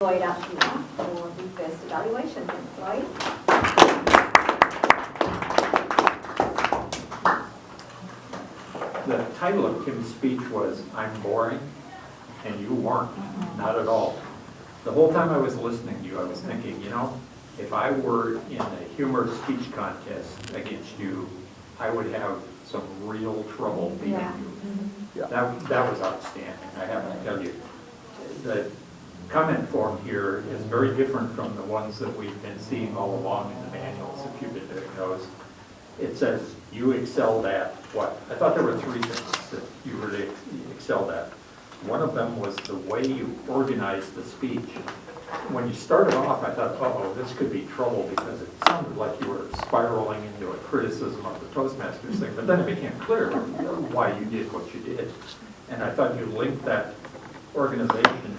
Lloyd up now for the first evaluation. Thanks, Lloyd. The title of Kim's speech was, "I'm boring," and you weren't, not at all. The whole time I was listening to you, I was thinking, you know, if I were in a humor speech contest against you, I would have some real trouble beating you. That was outstanding, I have to tell you. The comment form here is very different from the ones that we've been seeing all along in the manuals, if you've been doing those. It says, you excelled at what? I thought there were three things that you really excelled at. One of them was the way you organized the speech. When you started off, I thought, uh-oh, this could be trouble, because it sounded like you were spiraling into a criticism of the Toastmasters thing, but then it became clear why you did what you did. And I thought you linked that organization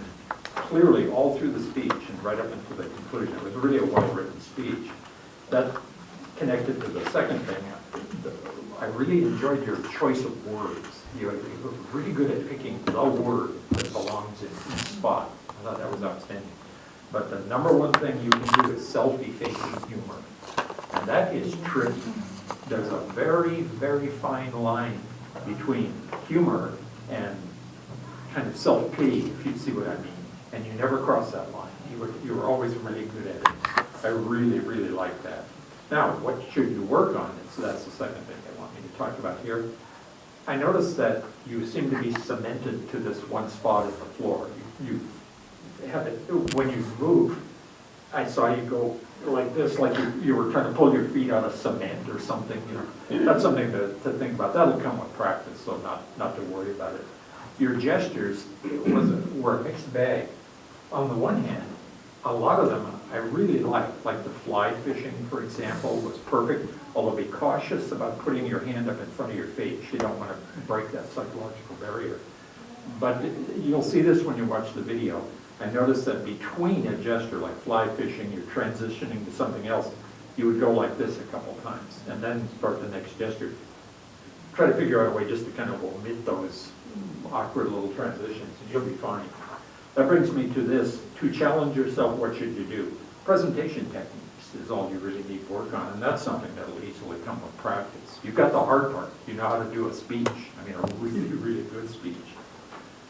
clearly all through the speech and right up into the conclusion. It was really a well-written speech. That connected to the second thing. I really enjoyed your choice of words. You were really good at picking the word that belongs in each spot. I thought that was outstanding. But the number one thing you can do is self-effacing humor. And that is tricky. There's a very, very fine line between humor and kind of self-pity, if you see what I mean. And you never cross that line. You were always really good at it. I really, really like that. Now, what should you work on? So that's the second thing I want me to talk about here. I noticed that you seem to be cemented to this one spot at the floor. You have it, when you move, I saw you go like this, like you were trying to pull your feet out of cement or something. You know, that's something to think about. That'll come with practice, so not to worry about it. Your gestures were a mixed bag. On the one hand, a lot of them I really liked, like the fly fishing, for example, was perfect, although be cautious about putting your hand up in front of your face. You don't want to break that psychological barrier. But you'll see this when you watch the video. I noticed that between a gesture like fly fishing, you're transitioning to something else, you would go like this a couple times, and then start the next gesture. Try to figure out a way just to kind of omit those awkward little transitions, and you'll be fine. That brings me to this. To challenge yourself, what should you do? Presentation techniques is all you really need to work on, and that's something that'll easily come with practice. You've got the hard part. You know how to do a speech. I mean, a really, really good speech.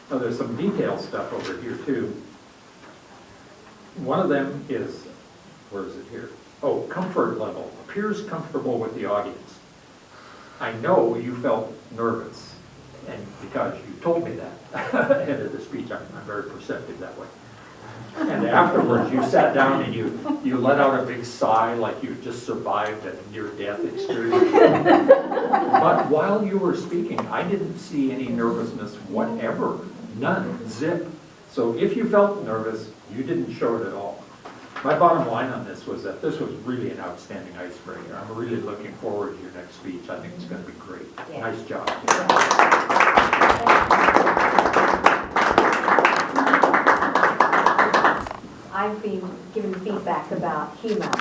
Now, there's some detailed stuff over here, too. One of them is, where is it here? Oh, comfort level. Appears comfortable with the audience. I know you felt nervous, and because you told me that ahead of the speech. I'm very perceptive that way. And afterwards, you sat down and you let out a big sigh like you just survived a near-death experience. But while you were speaking, I didn't see any nervousness whatever. None. Zip. So if you felt nervous, you didn't show it at all. My bottom line on this was that this was really an outstanding icebreaker. I'm really looking forward to your next speech. I think it's going to be great. Yeah. Nice job. I've been given feedback about humor